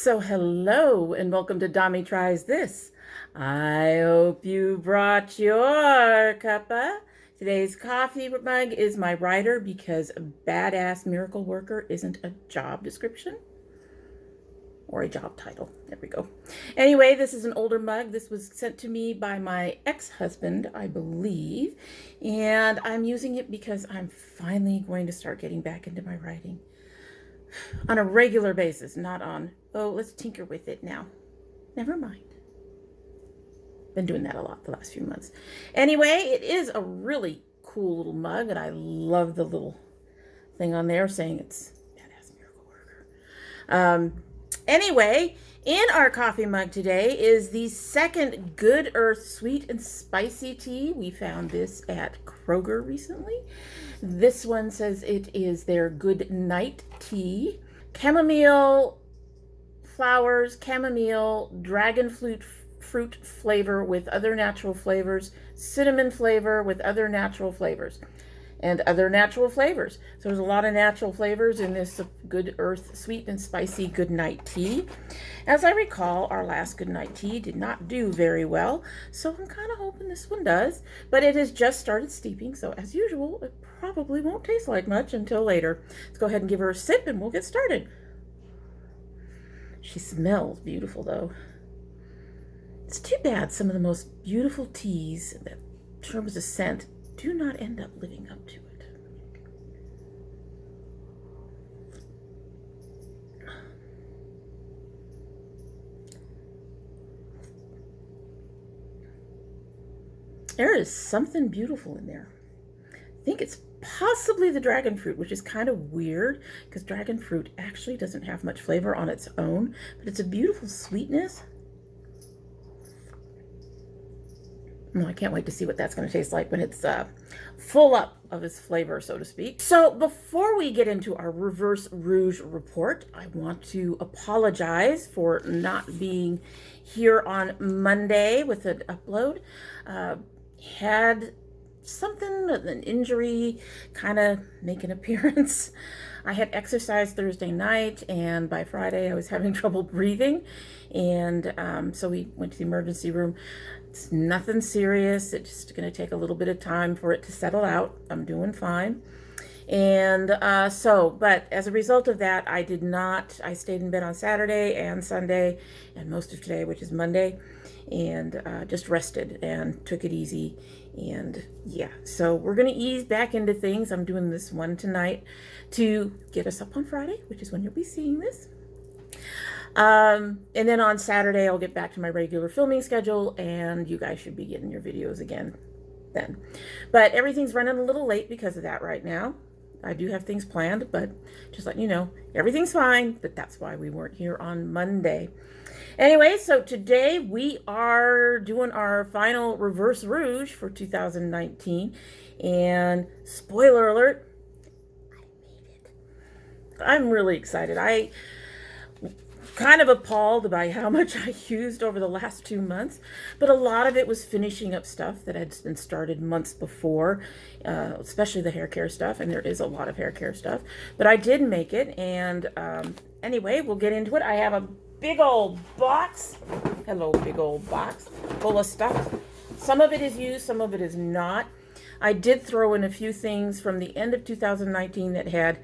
So hello and welcome to domytriesthis. I hope you brought your cuppa. Today's coffee mug is my writer because a badass miracle worker isn't a job description or a job title. There we go. Anyway, this is an older mug. This was sent to me by my ex-husband, I believe, and I'm using it because I'm finally going to start getting back into my writing on a regular basis, not on, oh, let's tinker with it now. Never mind. Been doing that a lot the last few months. Anyway, it is a really cool little mug, and I love the little thing on there saying it's badass miracle worker. Anyway, in our coffee mug today is the second Good Earth sweet and spicy tea. We found this at Kroger recently. This one says it is their good night tea. Chamomile flowers, chamomile, dragon fruit flavor with other natural flavors, cinnamon flavor with other natural flavors, and other natural flavors. So there's a lot of natural flavors in this Good Earth sweet and spicy good night tea. As I recall, our last good night tea did not do very well, so I'm kind of hoping this one does, but it has just started steeping, so as usual, it probably won't taste like much until later. Let's go ahead and give her a sip and we'll get started. She smells beautiful though. It's too bad some of the most beautiful teas that in terms of scent do not end up living up to it. There is something beautiful in there. I think it's possibly the dragon fruit, which is kind of weird because dragon fruit actually doesn't have much flavor on its own, but it's a beautiful sweetness. Oh, I can't wait to see what that's going to taste like when it's full up of its flavor, so to speak. So before we get into our reverse Rouge report, I want to apologize for not being here on Monday with an upload. Had something, an injury, kind of make an appearance. I had exercised Thursday night, and by Friday I was having trouble breathing, and so we went to the emergency room. It's nothing serious. It's just going to take a little bit of time for it to settle out. I'm doing fine. And but as a result of that, I stayed in bed on Saturday and Sunday and most of today, which is Monday, and just rested and took it easy. And yeah, so we're going to ease back into things. I'm doing this one tonight to get us up on Friday, which is when you'll be seeing this. And then on Saturday, I'll get back to my regular filming schedule, and you guys should be getting your videos again then. But everything's running a little late because of that right now. I do have things planned, but just letting you know, everything's fine, but that's why we weren't here on Monday. Anyway, so today we are doing our final reverse Rouge for 2019, and spoiler alert, I made it. I'm really excited. I kind of appalled by how much I used over the last 2 months, but a lot of it was finishing up stuff that had been started months before, especially the hair care stuff, and there is a lot of hair care stuff, but I did make it. And anyway, we'll get into it. I have a big old box, big old box full of stuff. Some of it is used, some of it is not. I did throw in a few things from the end of 2019 that had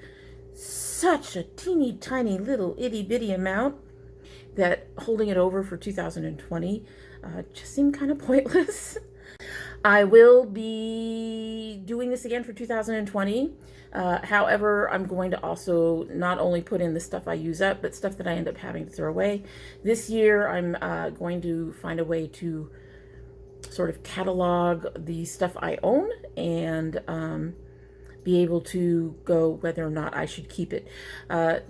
such a teeny tiny little itty bitty amount that holding it over for 2020 just seemed kind of pointless. I will be doing this again for 2020. However, I'm going to also not only put in the stuff I use up, but stuff that I end up having to throw away. This year, I'm going to find a way to sort of catalog the stuff I own and be able to go whether or not I should keep it. A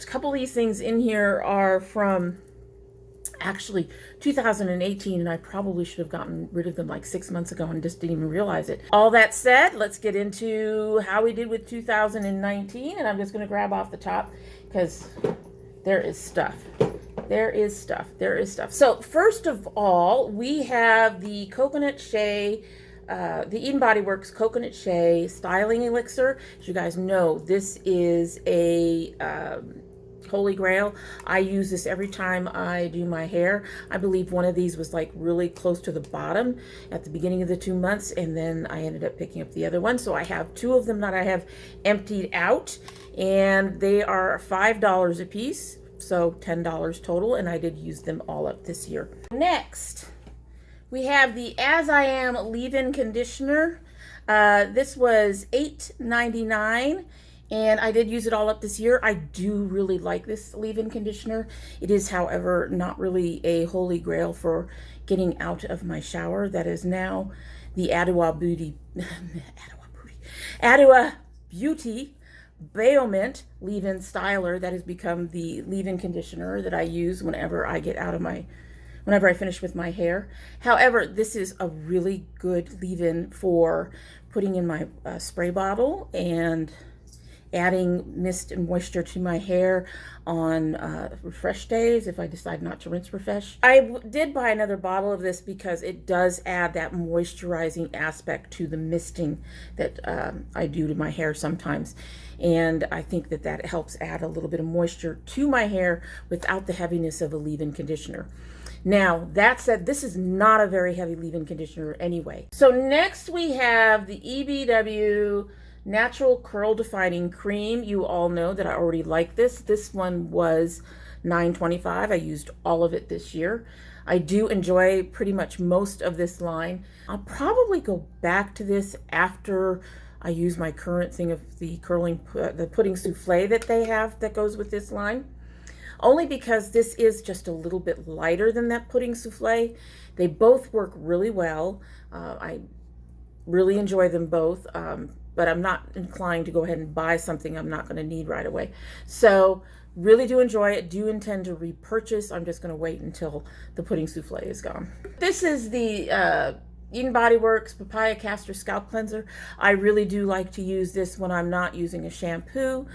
couple of these things in here are from actually 2018, and I probably should have gotten rid of them like 6 months ago and just didn't even realize it. All that said, let's get into how we did with 2019, and I'm just going to grab off the top because there is stuff. There is stuff. So first of all, we have the Coconut Shea, the Eden Body Works Coconut Shea Styling Elixir. As you guys know, this is a Holy Grail. I use this every time I do my hair. I believe one of these was like really close to the bottom at the beginning of the 2 months, and then I ended up picking up the other one. So I have 2 of them that I have emptied out, and they are $5 a piece, so $10 total, and I did use them all up this year. Next, we have the As I Am leave-in conditioner. This was $8.99. And I did use it all up this year. I do really like this leave-in conditioner. It is, however, not really a holy grail for getting out of my shower. That is now the Adwoa Beauty Baomint leave-in styler. That has become the leave-in conditioner that I use whenever I get out of whenever I finish with my hair. However, this is a really good leave-in for putting in my spray bottle and adding mist and moisture to my hair on refresh days if I decide not to rinse refresh. I did buy another bottle of this because it does add that moisturizing aspect to the misting that I do to my hair sometimes. And I think that that helps add a little bit of moisture to my hair without the heaviness of a leave-in conditioner. Now, that said, this is not a very heavy leave-in conditioner anyway. So next we have the EBW Natural Curl Defining Cream. You all know that I already like this. This one was $9.25. I used all of it this year. I do enjoy pretty much most of this line. I'll probably go back to this after I use my current thing of the pudding souffle that they have that goes with this line. Only because this is just a little bit lighter than that pudding souffle. They both work really well. I really enjoy them both. But I'm not inclined to go ahead and buy something I'm not going to need right away. So really do enjoy it, do intend to repurchase. I'm just going to wait until the pudding souffle is gone. This is the Eden Body Works Papaya Castor Scalp Cleanser. I really do like to use this when I'm not using a shampoo.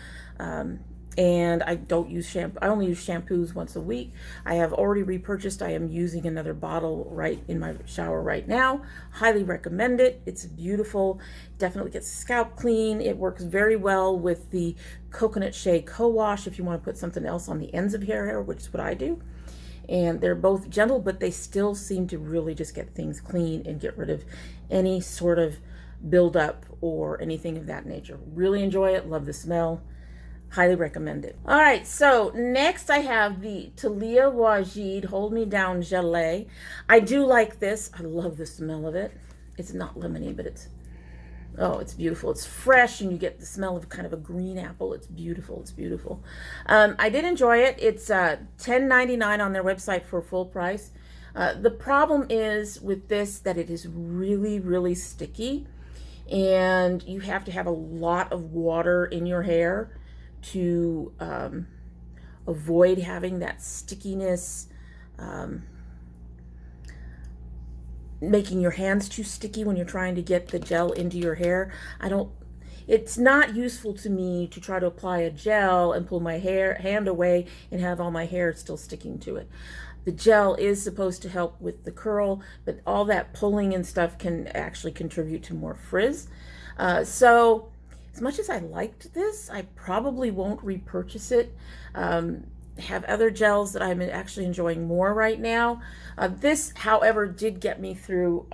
And I don't use shampoo. I only use shampoos once a week. I have already repurchased. I am using another bottle right in my shower right now. Highly recommend it. It's beautiful. Definitely gets the scalp clean. It works very well with the Coconut Shea Co-Wash if you want to put something else on the ends of your hair, which is what I do. And they're both gentle, but they still seem to really just get things clean and get rid of any sort of buildup or anything of that nature. Really enjoy it. Love the smell. Highly recommend it. All right, so next I have the Talia Wajid Hold Me Down Gelée. I do like this. I love the smell of it. It's not lemony, but it's beautiful. It's fresh, and you get the smell of kind of a green apple. It's beautiful. It's beautiful. I did enjoy it. It's $10.99 on their website for full price. The problem is with this that it is really, really sticky, and you have to have a lot of water in your hair to avoid having that stickiness, making your hands too sticky when you're trying to get the gel into your hair. It's not useful to me to try to apply a gel and pull my hand away and have all my hair still sticking to it. The gel is supposed to help with the curl, but all that pulling and stuff can actually contribute to more frizz. So as much as I liked this, I probably won't repurchase it. Have other gels that I'm actually enjoying more right now. This, however, did get me through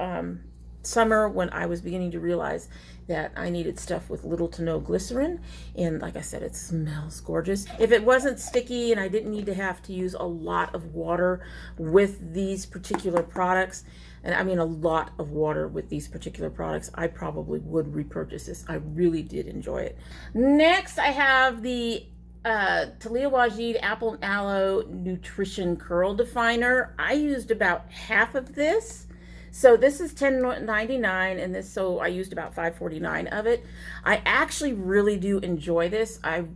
summer when I was beginning to realize that I needed stuff with little to no glycerin. And like I said, it smells gorgeous. If it wasn't sticky and I didn't need to have to use a lot of water with these particular products, and I mean a lot of water with these particular products, I probably would repurchase this. I really did enjoy it. Next, I have the Talia Wajid Apple and Aloe Nutrition Curl Definer. I used about half of this. So this is $10.99, and so I used about $5.49 of it. I actually really do enjoy this. I'm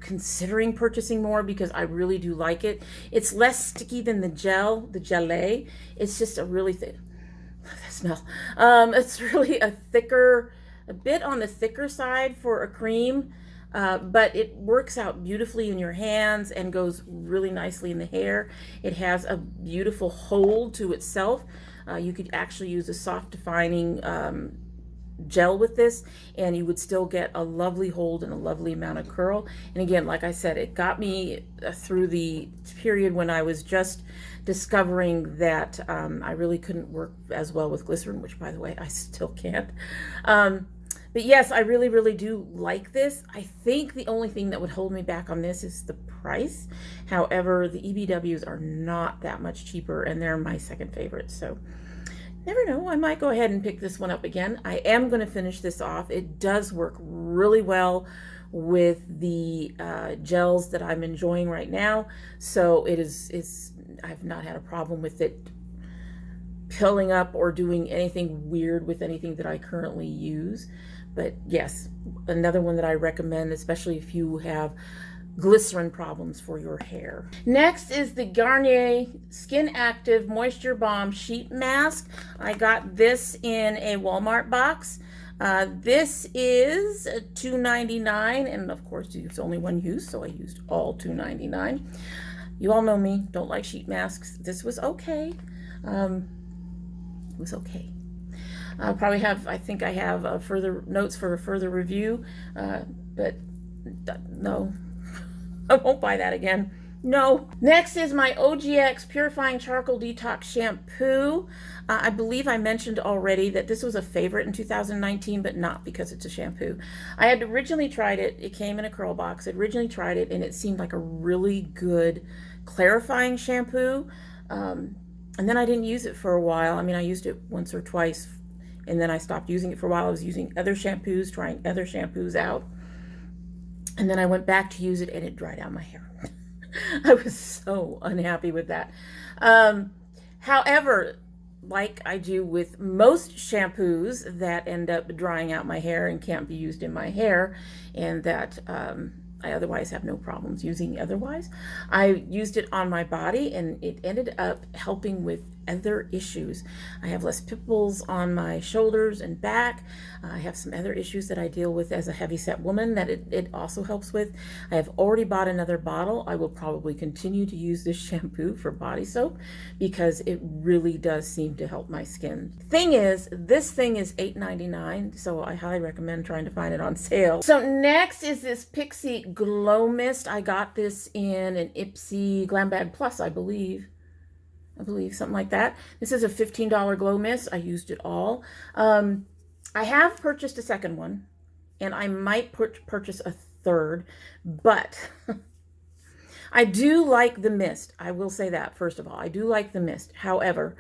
considering purchasing more because I really do like it. It's less sticky than the gelée. It's just a really thick, love that smell. It's really a bit on the thicker side for a cream. But it works out beautifully in your hands and goes really nicely in the hair. It has a beautiful hold to itself. You could actually use a soft defining gel with this, and you would still get a lovely hold and a lovely amount of curl. And again, like I said, it got me through the period when I was just discovering that I really couldn't work as well with glycerin, which, by the way, I still can't. But yes, I really, really do like this. I think the only thing that would hold me back on this is the price. However, the EBWs are not that much cheaper, and they're my second favorite. So never know, I might go ahead and pick this one up again. I am going to finish this off. It does work really well with the gels that I'm enjoying right now. So I've not had a problem with it pilling up or doing anything weird with anything that I currently use. But yes, another one that I recommend, especially if you have glycerin problems for your hair. Next is the Garnier Skin Active Moisture Bomb Sheet Mask. I got this in a Walmart box. This is $2.99, and of course it's only one use, so I used all $2.99. You all know me, don't like sheet masks. This was okay. It was okay. I'll probably have, I think I have further notes for a further review, but no, I won't buy that again. No. Next is my OGX Purifying Charcoal Detox Shampoo. I believe I mentioned already that this was a favorite in 2019, but not because it's a shampoo. I had originally tried it. It came in a curl box. I originally tried it, and it seemed like a really good clarifying shampoo. And then I didn't use it for a while. I mean, I used it once or twice, and then I stopped using it for a while. I was using other shampoos, trying other shampoos out. And then I went back to use it, and it dried out my hair. I was so unhappy with that. However, like I do with most shampoos that end up drying out my hair and can't be used in my hair, and that I otherwise have no problems using otherwise, I used it on my body, and it ended up helping with other issues. I have less pimples on my shoulders and back. I have some other issues that I deal with as a heavyset woman that it also helps with. I have already bought another bottle. I will probably continue to use this shampoo for body soap because it really does seem to help my skin. Thing is, this thing is $8.99, so I highly recommend trying to find it on sale. So next is this Pixie Glow Mist. I got this in an Ipsy Glam Bag Plus, I believe, something like that. This is a $15 glow mist. I used it all. I have purchased a second one, and I might purchase a third, but I do like the mist. I will say that, first of all. I do like the mist. However,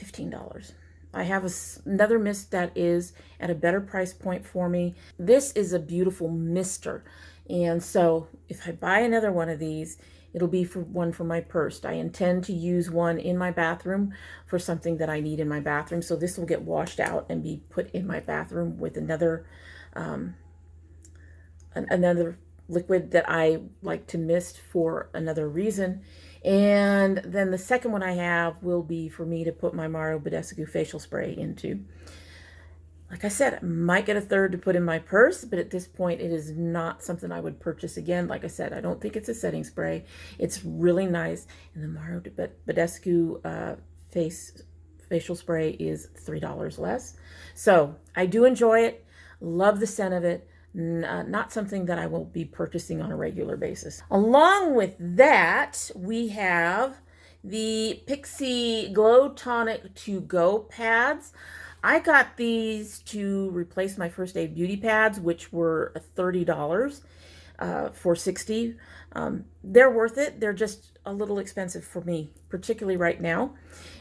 $15. I have another mist that is at a better price point for me. This is a beautiful mister. And so if I buy another one of these, it'll be one for my purse. I intend to use one in my bathroom for something that I need in my bathroom. So this will get washed out and be put in my bathroom with another liquid that I like to mist for another reason. And then the second one I have will be for me to put my Mario Badescu facial spray into. Like I said, I might get a third to put in my purse, but at this point, it is not something I would purchase again. Like I said, I don't think it's a setting spray. It's really nice. And the Mario Badescu facial spray is $3 less. So I do enjoy it. Love the scent of it. Not something that I will be purchasing on a regular basis. Along with that, we have the Pixie Glow Tonic To Go pads. I got these to replace my First Aid Beauty pads, which were $30 for $60. They're worth it. They're just a little expensive for me, particularly right now.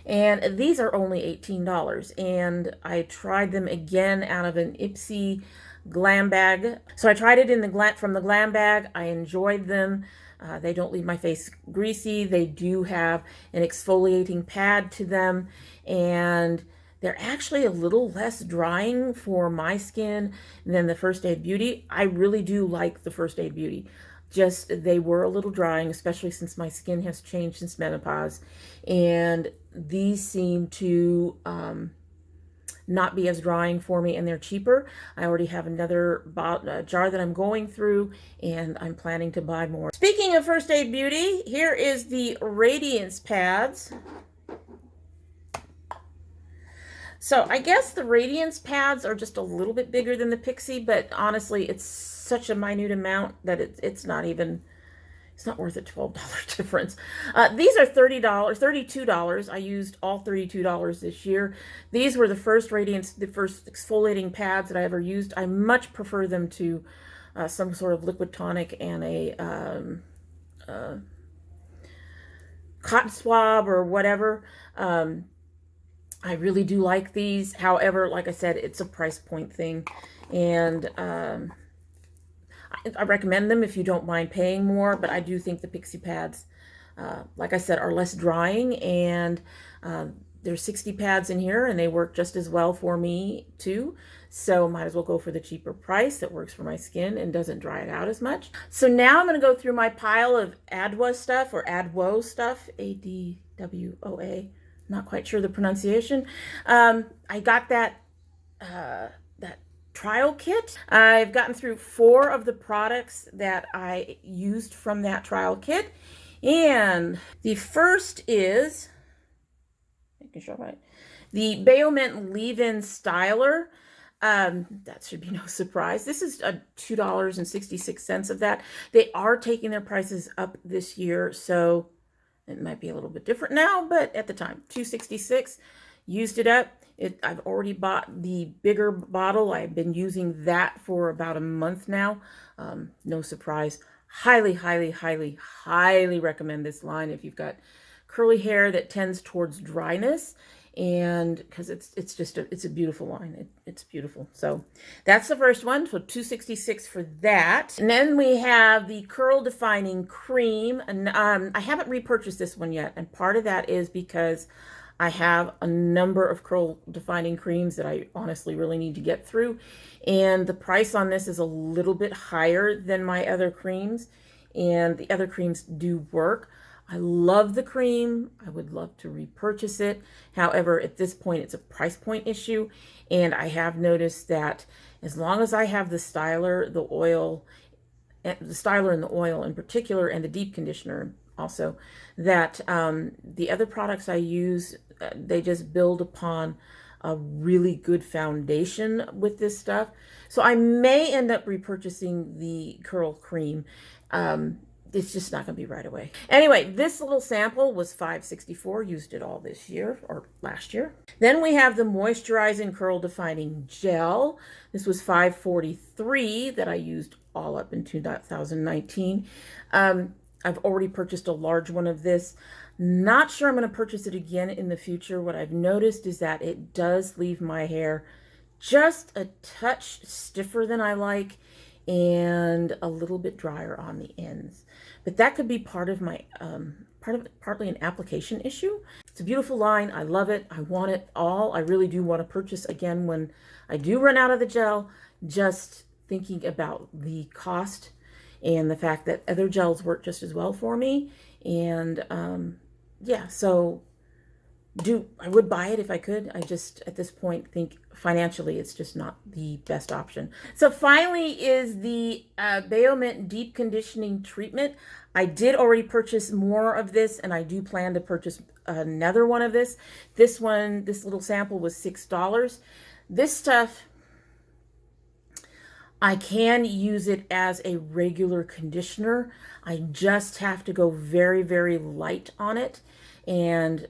And these are only $18. And I tried them again out of an Ipsy Glam Bag. So I tried it from the Glam Bag. I enjoyed them. They don't leave my face greasy. They do have an exfoliating pad to them, and they're actually a little less drying for my skin than the First Aid Beauty. I really do like the First Aid Beauty. Just they were a little drying, especially since my skin has changed since menopause. And these seem to not be as drying for me, and they're cheaper. I already have another jar that I'm going through, and I'm planning to buy more. Speaking of First Aid Beauty, here is the Radiance pads. So I guess the Radiance pads are just a little bit bigger than the Pixie, but honestly, it's such a minute amount that it's not even, it's not worth a $12 difference. These are $30, $32. I used all $32 this year. These were the first Radiance, the first exfoliating pads that I ever used. I much prefer them to some sort of liquid tonic and a cotton swab or whatever. I really do like these. However, like I said, it's a price point thing. And I recommend them if you don't mind paying more, but I do think the Pixie pads, like I said, are less drying, and there's 60 pads in here and they work just as well for me too. So might as well go for the cheaper price that works for my skin and doesn't dry it out as much. So now I'm going to go through my pile of Adwoa stuff, or Adwoa stuff, A-D-W-O-A. Not quite sure the pronunciation. I got that trial kit. I've gotten through 4 of the products that I used from that trial kit. And the first is, making sure right, the Baomint Leave-In Styler. That should be no surprise. This is $2.66 of that. They are taking their prices up this year, so it might be a little bit different now, but at the time, $2.66, used it up. I've already bought the bigger bottle. I've been using that for about a month now. No surprise. Highly, highly, highly, highly recommend this line if you've got curly hair that tends towards dryness, and because it's a beautiful line. It's beautiful. So that's the first one. So $2.66 for that. And then we have the Curl Defining Cream, and I haven't repurchased this one yet, and part of that is because I have a number of curl defining creams that I honestly really need to get through, and the price on this is a little bit higher than my other creams, and the other creams do work. I love the cream. I would love to repurchase it. However, at this point, it's a price point issue, and I have noticed that as long as I have the styler, the oil, the styler and the oil in particular, and the deep conditioner also, that the other products I use, they just build upon a really good foundation with this stuff. So I may end up repurchasing the curl cream. It's just not going to be right away. Anyway, this little sample was $5.64. Used it all this year, or last year. Then we have the Moisturizing Curl Defining Gel. This was $5.43 that I used all up in 2019. I've already purchased a large one of this. Not sure I'm going to purchase it again in the future. What I've noticed is that it does leave my hair just a touch stiffer than I like, and a little bit drier on the ends. But that could be part of my partly an application issue. It's a beautiful line. I love it. I want it all. I really do want to purchase again when I do run out of the gel, just thinking about the cost and the fact that other gels work just as well for me. And yeah, so I would buy it if I could. I just, at this point, think financially it's just not the best option. So finally is the Baomint Deep Conditioning Treatment. I did already purchase more of this, and I do plan to purchase another one of this. This one, this little sample was $6. This stuff, I can use it as a regular conditioner. I just have to go very, very light on it and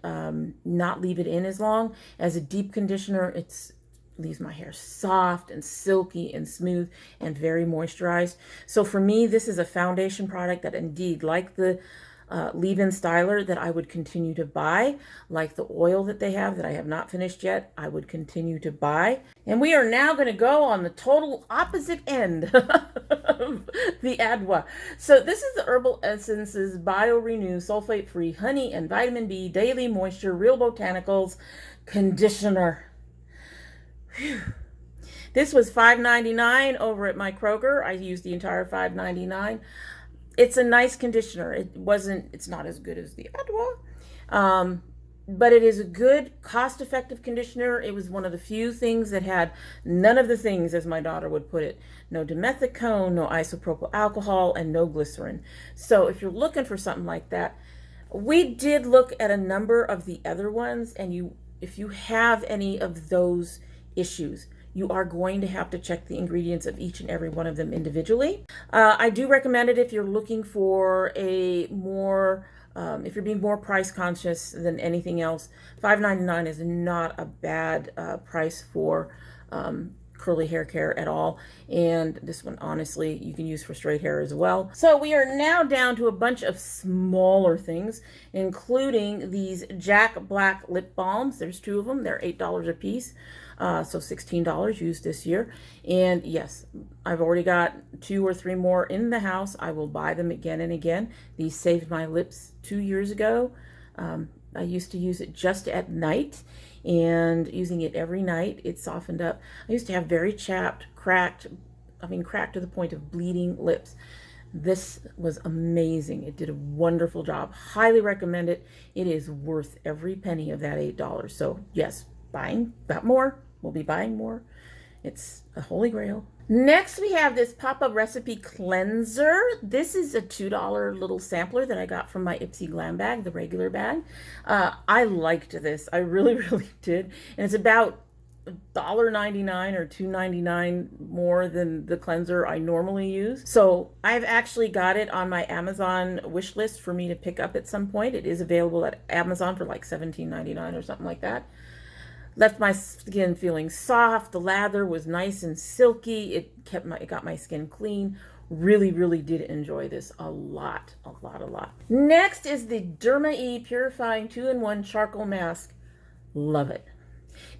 not leave it in as long. As a deep conditioner, it leaves my hair soft and silky and smooth and very moisturized. So for me, this is a foundation product that indeed, like the leave-in styler, that I would continue to buy. Like the oil that they have that I have not finished yet, I would continue to buy. And we are now going to go on the total opposite end of the Adwoa. So this is the Herbal Essences Bio Renew Sulfate-Free Honey and Vitamin B Daily Moisture Real Botanicals Conditioner. Whew. This was $5.99 over at my Kroger. I used the entire $5.99. It's a nice conditioner. It's not as good as the Adwoa, but it is a good, cost-effective conditioner. It was one of the few things that had none of the things, as my daughter would put it. No dimethicone, no isopropyl alcohol, and no glycerin. So if you're looking for something like that, we did look at a number of the other ones, and if you have any of those issues, you are going to have to check the ingredients of each and every one of them individually. I do recommend it if you're looking for a more, if you're being more price conscious than anything else. $5.99 is not a bad price for curly hair care at all. And this one, honestly, you can use for straight hair as well. So we are now down to a bunch of smaller things, including these Jack Black lip balms. There's 2 of them. They're $8 a piece. So $16 used this year. And yes, I've already got 2 or 3 more in the house. I will buy them again and again. These saved my lips 2 years ago. I used to use it just at night, and using it every night, it softened up. I used to have very chapped, cracked to the point of bleeding lips. This was amazing. It did a wonderful job. Highly recommend it. It is worth every penny of that $8. So yes, got more. We'll be buying more. It's a holy grail. Next, we have this Pop-Up Recipe Cleanser. This is a $2 little sampler that I got from my Ipsy Glam bag, the regular bag. I liked this. I really, really did. And it's about $1.99 or $2.99 more than the cleanser I normally use. So I've actually got it on my Amazon wish list for me to pick up at some point. It is available at Amazon for like $17.99 or something like that. Left my skin feeling soft. The lather was nice and silky. It got my skin clean. Really, really did enjoy this a lot. Next is the Derma E Purifying 2-in-1 Charcoal Mask. Love it.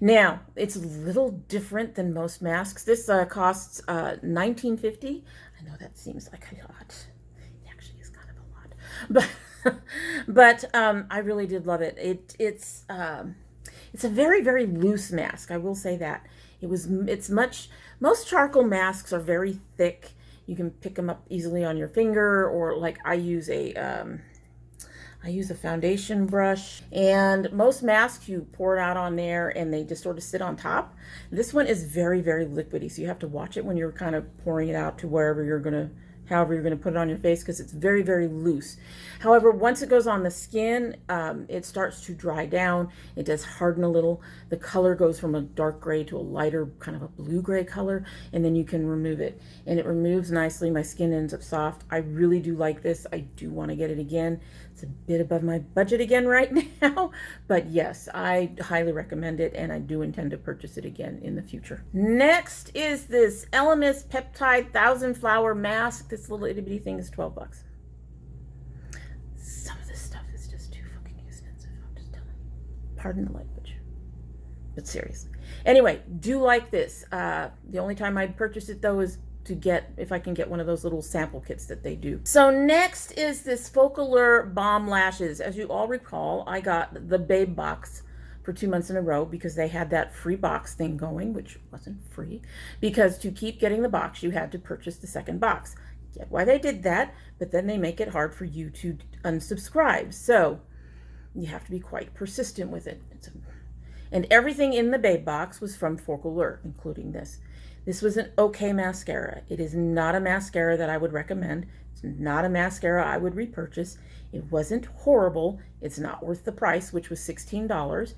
Now, it's a little different than most masks. This costs $19.50. I know that seems like a lot. It actually is kind of a lot. But I really did love it. It's a very, very loose mask. I will say that. Most charcoal masks are very thick. You can pick them up easily on your finger, or like I use a foundation brush. And most masks, you pour it out on there and they just sort of sit on top. This one is very, very liquidy. So you have to watch it when you're kind of pouring it out to however you're going to put it on your face, because it's very, very loose. However, once it goes on the skin, it starts to dry down. It does harden a little. The color goes from a dark gray to a lighter, kind of a blue-gray color, and then you can remove it. And it removes nicely. My skin ends up soft. I really do like this. I do want to get it again. It's a bit above my budget again right now, but yes, I highly recommend it, and I do intend to purchase it again in the future. Next is this Elemis Peptide 1000 Flower Mask. This little itty bitty thing is 12 bucks. Some of this stuff is just too fucking expensive. I'm just telling you. Pardon the language, but seriously. Anyway, do like this. The only time I'd purchase it though is if I can get one of those little sample kits that they do. So next is this Focalure Balm Lashes. As you all recall, I got the Babe box for 2 months in a row because they had that free box thing going, which wasn't free, because to keep getting the box, you had to purchase the second box. Get why they did that, but then they make it hard for you to unsubscribe. So you have to be quite persistent with it. And everything in the Babe box was from Focalure, including this. This was an okay mascara. It is not a mascara that I would recommend. It's not a mascara I would repurchase. It wasn't horrible. It's not worth the price, which was $16.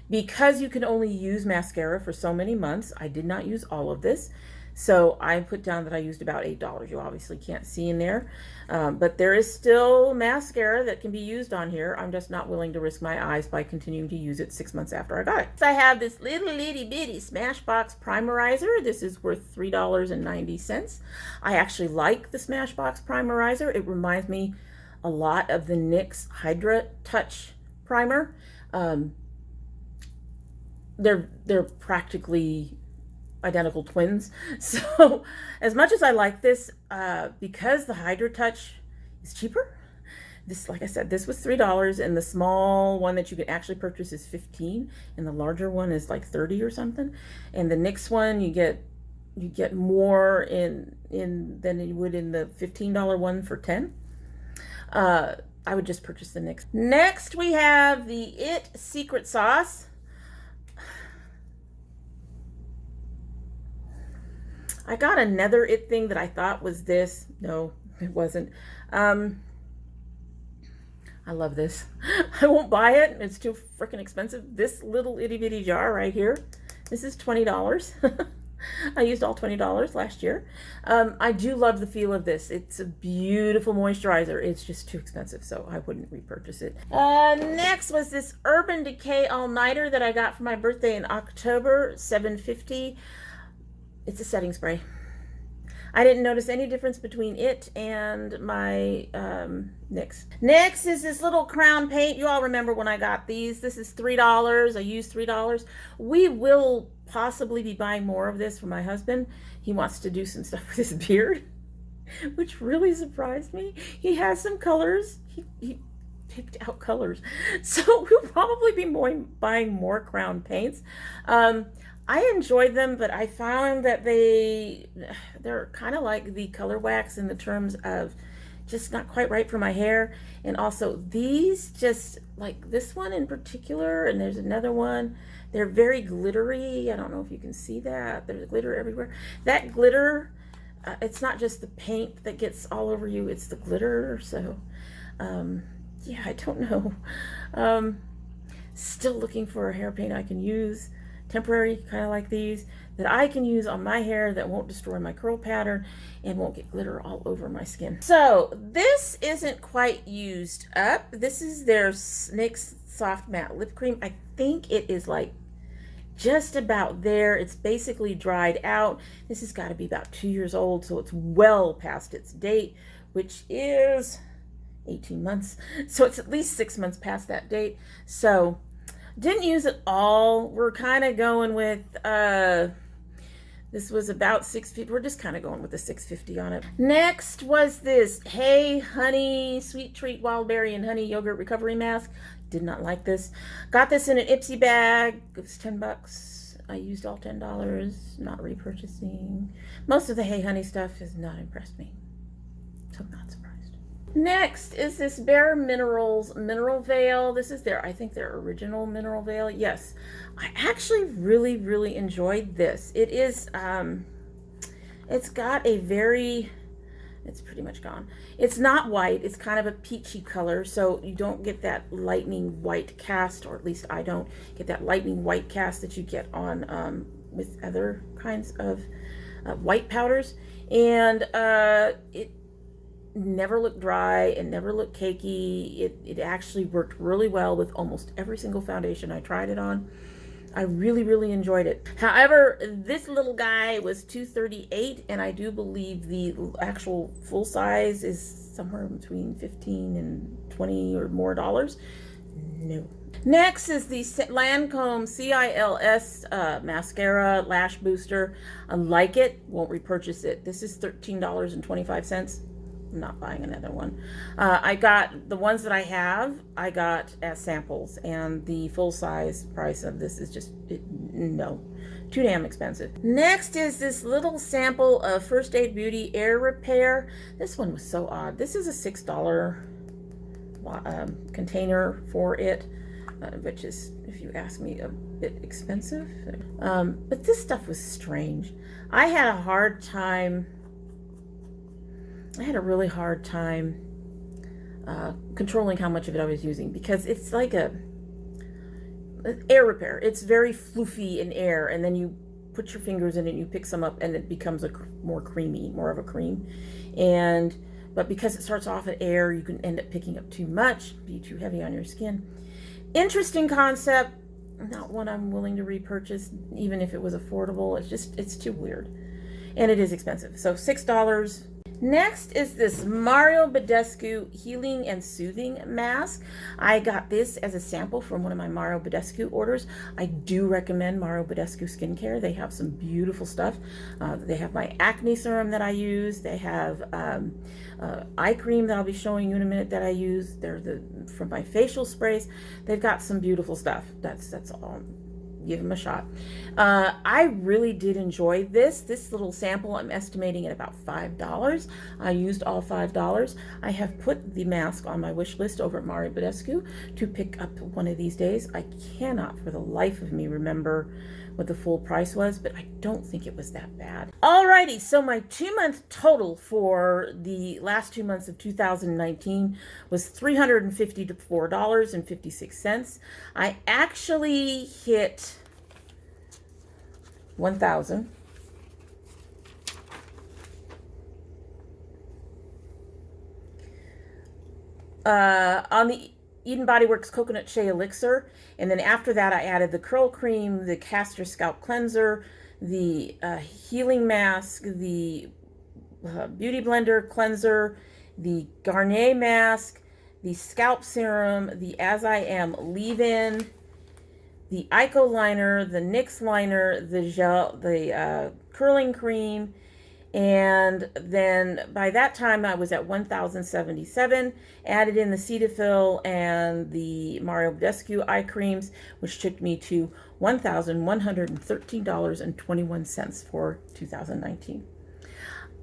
Because you can only use mascara for so many months, I did not use all of this. So I put down that I used about $8. You obviously can't see in there. But there is still mascara that can be used on here. I'm just not willing to risk my eyes by continuing to use it 6 months after I got it. So I have this little itty bitty Smashbox Primerizer. This is worth $3.90. I actually like the Smashbox Primerizer. It reminds me a lot of the NYX Hydra Touch Primer. They're practically identical twins. So as much as I like this, because the Hydra Touch is cheaper, this, like I said, this was $3, and the small one that you can actually purchase is $15, and the larger one is like $30 or something. And the NYX one, you get more in than you would in the $15 one for $10. I would just purchase the NYX. Next we have the IT Secret Sauce. I got another IT thing that I thought was this. No, it wasn't. I I love this. I won't buy it. It's too freaking expensive. This little itty bitty jar right here, this is $20. I used all $20 last year. I do love the feel of this. It's a beautiful moisturizer. It's just too expensive, so I wouldn't repurchase it. Next was this Urban Decay All-Nighter that I got for my birthday in October, $7.50. It's a setting spray. I didn't notice any difference between it and my NYX. Next is this little crown paint. You all remember when I got these. This is $3. I used $3. We will possibly be buying more of this for my husband. He wants to do some stuff with his beard, which really surprised me. He has some colors. He picked out colors. So we'll probably be buying more crown paints. I enjoyed them, but I found that they're kind of like the color wax in the terms of just not quite right for my hair. And also these, just like this one in particular, and there's another one, they're very glittery. I don't know if you can see that. There's glitter everywhere. That glitter, it's not just the paint that gets all over you, it's the glitter. So yeah, I don't know. Still looking for a hair paint I can use, temporary, kind of like these, that I can use on my hair that won't destroy my curl pattern and won't get glitter all over my skin. So this isn't quite used up. This is their NYX Soft Matte Lip Cream. I think it is like just about there. It's basically dried out. This has got to be about 2 years old, so it's well past its date, which is 18 months. So it's at least 6 months past that date. So didn't use it all. We're kind of going with, this was about $6.50. We're just kind of going with the $6.50 on it. Next was this Hey Honey Sweet Treat Wild Berry and Honey Yogurt Recovery Mask. Did not like this. Got this in an Ipsy bag. It was $10. I used all $10. Not repurchasing. Most of the Hey Honey stuff has not impressed me, so I'm not surprised. Next is this Bare Minerals Mineral Veil. This is I think their original mineral veil. Yes, I actually really enjoyed this. It is, it's got a very, it's pretty much gone. It's not white, it's kind of a peachy color, so you don't get that lightning white cast, or at least I don't get that lightning white cast that you get on with other kinds of white powders. And it never looked dry, it never looked cakey. It actually worked really well with almost every single foundation I tried it on. I really enjoyed it. However, this little guy was $2.38, and I do believe the actual full size is somewhere between $15 and $20 or more dollars. No. Next is the Lancome CILS mascara lash booster. I like it, won't repurchase it. This is $13.25. I'm not buying another one. I got the ones that I got as samples, and the full size price of this is just, no, too damn expensive. Next is this little sample of First Aid Beauty Air Repair. This one was so odd. This is a $6 container for it, which is, if you ask me, a bit expensive. But this stuff was strange. I had a really hard time controlling how much of it I was using, because it's like an air repair. It's very floofy in air, and then you put your fingers in it, you pick some up, and it becomes more of a cream. But because it starts off at air, you can end up picking up too much, be too heavy on your skin. Interesting concept, not one I'm willing to repurchase, even if it was affordable. It's too weird, and it is expensive. So $6. Next is this Mario Badescu Healing and Soothing Mask. I got this as a sample from one of my Mario Badescu orders. I do recommend Mario Badescu skincare. They have some beautiful stuff. They have my acne serum that I use. They have eye cream that I'll be showing you in a minute that I use. They're from my facial sprays. They've got some beautiful stuff. That's all. Give them a shot. I really did enjoy this little sample. I'm estimating at about $5. I used all $5. I have put the mask on my wish list over at Mario Badescu to pick up one of these days. I cannot for the life of me remember what the full price was, but I don't think it was that bad. Alrighty, so my 2-month total for the last 2 months of 2019 was $354.56. I actually hit 1,000. On the Eden Body Works Coconut Shea Elixir, and then after that I added the curl cream, the castor scalp cleanser, the healing mask, the beauty blender cleanser, the Garnier mask, the scalp serum, the As I Am leave-in, the Ico liner, the NYX liner, the gel, the curling cream. And then by that time I was at 1,077, added in the Cetaphil and the Mario Badescu eye creams, which took me to $1,113.21 for 2019.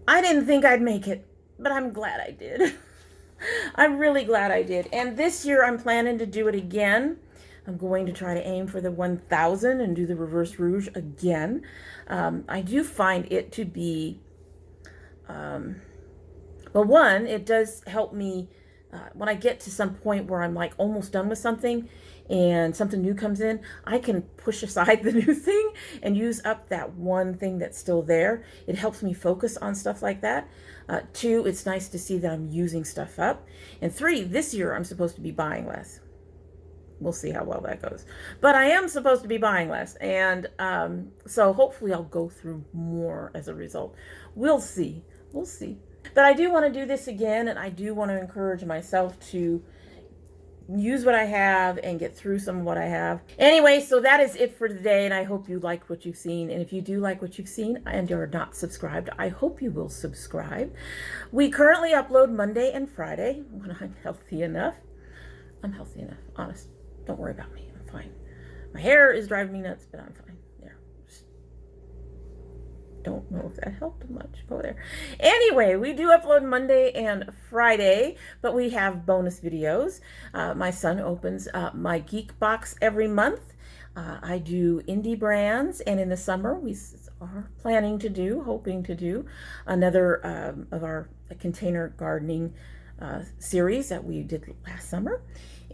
I didn't think I'd make it, but I'm glad I did. I'm really glad I did. And this year I'm planning to do it again. I'm going to try to aim for the 1,000 and do the reverse rouge again. I do find it to be well, one, it does help me when I get to some point where I'm like almost done with something and something new comes in, I can push aside the new thing and use up that one thing that's still there. It helps me focus on stuff like that. Two, it's nice to see that I'm using stuff up. And three, this year I'm supposed to be buying less. We'll see how well that goes. But I am supposed to be buying less. And so hopefully I'll go through more as a result. We'll see. We'll see. But I do want to do this again, and I do want to encourage myself to use what I have and get through some of what I have. Anyway, so that is it for today, and I hope you like what you've seen. And if you do like what you've seen and you're not subscribed, I hope you will subscribe. We currently upload Monday and Friday when I'm healthy enough. I'm healthy enough, honest. Don't worry about me. I'm fine. My hair is driving me nuts, but I'm fine. There. Don't know if that helped much. Go there. Anyway, we do upload Monday and Friday, but we have bonus videos. My son opens my geek box every month. I do indie brands, and in the summer we are planning to do, hoping to do, another of our container gardening series that we did last summer.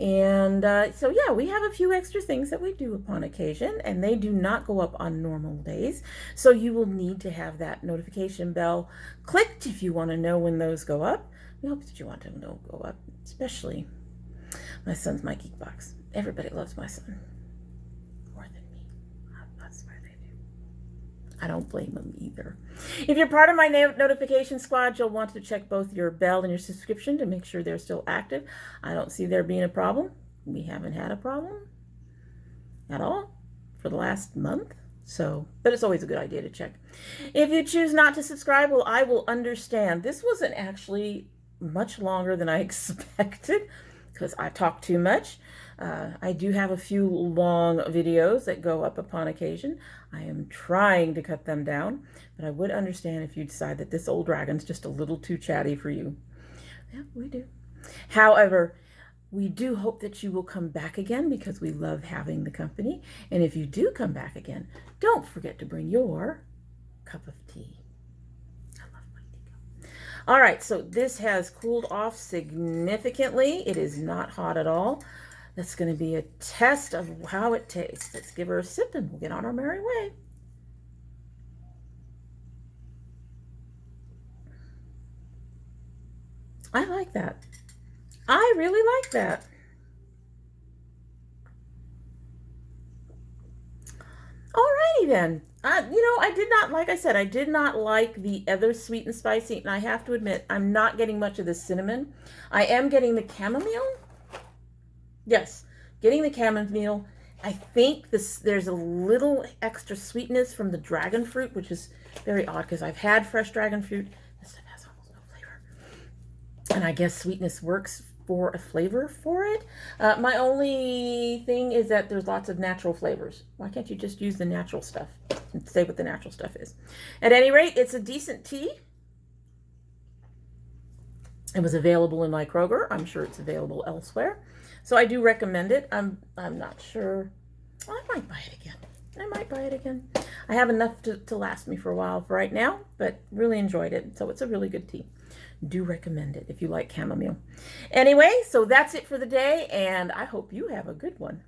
And so yeah, we have a few extra things that we do upon occasion, and they do not go up on normal days. So you will need to have that notification bell clicked if you want to know when those go up. We hope that you want to know go up, especially my son's My Geek Box. Everybody loves my son more than me. I swear they do. I don't blame them either. If you're part of my notification squad, you'll want to check both your bell and your subscription to make sure they're still active. I don't see there being a problem. We haven't had a problem at all for the last month. So, but it's always a good idea to check. If you choose not to subscribe, well, I will understand. This wasn't actually much longer than I expected because I talk too much. I do have a few long videos that go up upon occasion. I am trying to cut them down, but I would understand if you decide that this old dragon's just a little too chatty for you. Yeah, we do. However, we do hope that you will come back again because we love having the company. And if you do come back again, don't forget to bring your cup of tea. I love my tea cup. All right, so this has cooled off significantly. It is not hot at all. That's going to be a test of how it tastes. Let's give her a sip and we'll get on our merry way. I like that. I really like that. Alrighty then. I did not, like I said, I did not like the other sweet and spicy, and I have to admit, I'm not getting much of the cinnamon. I am getting the chamomile. Yes, getting the chamomile. I think there's a little extra sweetness from the dragon fruit, which is very odd because I've had fresh dragon fruit. This stuff has almost no flavor. And I guess sweetness works for a flavor for it. My only thing is that there's lots of natural flavors. Why can't you just use the natural stuff and say what the natural stuff is? At any rate, it's a decent tea. It was available in my Kroger. I'm sure it's available elsewhere. So I do recommend it. I'm not sure. Well, I might buy it again. I might buy it again. I have enough to last me for a while for right now, but really enjoyed it. So it's a really good tea. Do recommend it if you like chamomile. Anyway, so that's it for the day, and I hope you have a good one.